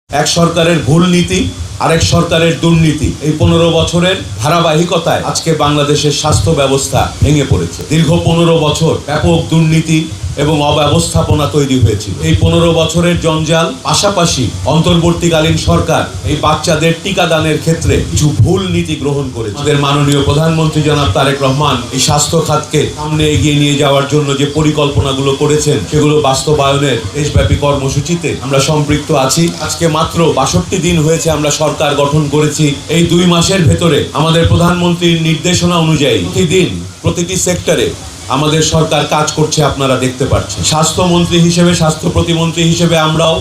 এক সরকারের ভুল নীতি আরেক সরকারের দুর্নীতি এই 15 বছরের ধারাবাহিকতায় আজকে বাংলাদেশের স্বাস্থ্য ব্যবস্থা ভেঙে পড়েছে। দীর্ঘ 15 বছর ব্যাপক দুর্নীতি এবং অব্যবস্থাপনা তৈরি হয়েছিল। এই 15 বছরের জঞ্জাল পাশাপাশি অন্তর্বর্তীকালীন সরকার এই বাচ্চাদের টিকাদানের ক্ষেত্রে কিছু ভুল নীতি গ্রহণ করেছে। আমাদের মাননীয় প্রধানমন্ত্রী জনাব তারেক রহমান এই স্বাস্থ্য খাতকে সামনে এগিয়ে নিয়ে যাওয়ার জন্য যে পরিকল্পনাগুলো করেছেন সেগুলো বাস্তবায়নের দেশব্যাপী কর্মসূচিতে আমরা সম্পৃক্ত আছি। আজকে মাত্র 62 দিন হয়েছে আমরা সরকার গঠন করেছি। এই 2 মাসের ভেতরে আমাদের প্রধানমন্ত্রীর নির্দেশনা অনুযায়ী প্রতিদিন প্রতিটি সেক্টরে আমাদের সরকার কাজ করছে, আপনারা দেখতে পাচ্ছেন। স্বাস্থ্যমন্ত্রী হিসেবে, স্বাস্থ্য প্রতিমন্ত্রী হিসেবে আমরাও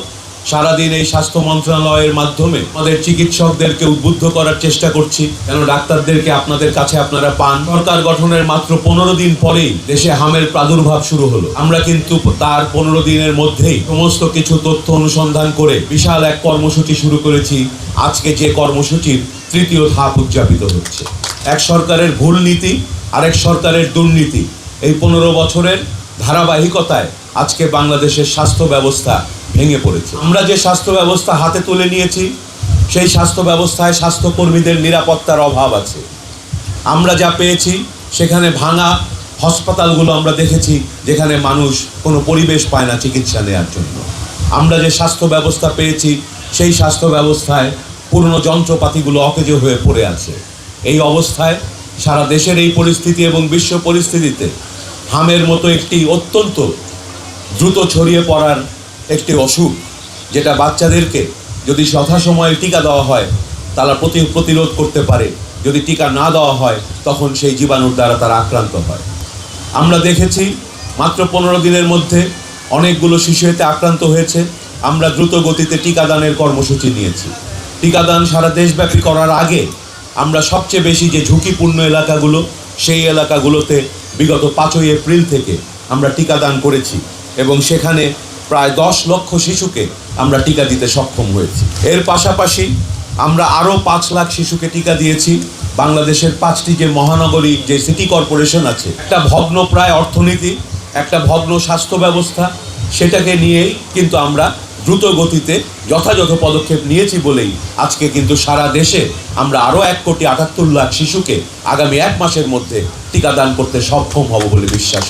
সারাদিন এই স্বাস্থ্য মন্ত্রণালয়ের মাধ্যমে আমাদের চিকিৎসকদেরকে উদ্বুদ্ধ করার চেষ্টা করছি, কেন ডাক্তারদেরকে আপনাদের কাছে আপনারা পান। সরকার গঠনের মাত্র 15 দিন পরেই দেশে হামের প্রাদুর্ভাব শুরু হলো। আমরা কিন্তু তার 15 দিনের মধ্যেই সমস্ত কিছু তথ্য অনুসন্ধান করে বিশাল এক কর্মসূচি শুরু করেছি। আজকে যে কর্মসূচির তৃতীয় ধাপ উদযাপিত হচ্ছে। এক সরকারের ভুল নীতি আরেক সরকারের দুর্নীতি এই 15 বছরের ধারাবাহিকতায় আজকে বাংলাদেশের স্বাস্থ্য ব্যবস্থা ভেঙে পড়েছে। আমরা যে স্বাস্থ্য ব্যবস্থা হাতে তুলে নিয়েছি সেই স্বাস্থ্য ব্যবস্থায় স্বাস্থ্যকর্মীদের নিরাপত্তার অভাব আছে। আমরা যা পেয়েছি সেখানে ভাঙা হাসপাতালগুলো আমরা দেখেছি, যেখানে মানুষ কোনো পরিবেশ পায় না চিকিৎসা নেওয়ার জন্য। আমরা যে স্বাস্থ্য ব্যবস্থা পেয়েছি সেই স্বাস্থ্য ব্যবস্থায় পুরনো যন্ত্রপাতিগুলো অকেজো হয়ে পড়ে আছে। এই অবস্থায় সারা দেশের এই পরিস্থিতি এবং বিশ্ব পরিস্থিতিতে হামের মতো একটি অত্যন্ত দ্রুত ছড়িয়ে পড়ার একটি অসুখ, যেটা বাচ্চাদেরকে যদি যথাসময়ে টিকা দেওয়া হয় তারা প্রতিরোধ করতে পারে, যদি টিকা না দেওয়া হয় তখন সেই জীবাণুর দ্বারা তারা আক্রান্ত হয়। আমরা দেখেছি মাত্র 15 দিনের মধ্যে অনেকগুলো শিশু এতে আক্রান্ত হয়েছে। আমরা দ্রুত গতিতে টিকাদানের কর্মসূচি নিয়েছি। টিকাদান সারা দেশব্যাপী করার আগে আমরা সবচেয়ে বেশি যে ঝুঁকিপূর্ণ এলাকাগুলো সেই এলাকাগুলোতে বিগত 5ই এপ্রিল থেকে আমরা টিকাদান করেছি এবং সেখানে প্রায় 10 লক্ষ শিশুকে আমরা টিকা দিতে সক্ষম হয়েছি। এর পাশাপাশি আমরা আরও 5 লাখ শিশুকে টিকা দিয়েছি। বাংলাদেশের 5টি যে মহানগরী, যে সিটি কর্পোরেশন আছে, একটা ভগ্ন প্রায় অর্থনীতি, একটা ভগ্ন স্বাস্থ্য ব্যবস্থা, সেটাকে নিয়েই কিন্তু আমরা দ্রুত গতিতে যথাযথ পদক্ষেপ নিয়েছি বলেই আজকে কিন্তু সারা দেশে আমরা আরও 1,78,00,000 শিশুকে আগামী 1 মাসের মধ্যে টিকাদান করতে সক্ষম হব বলে বিশ্বাস।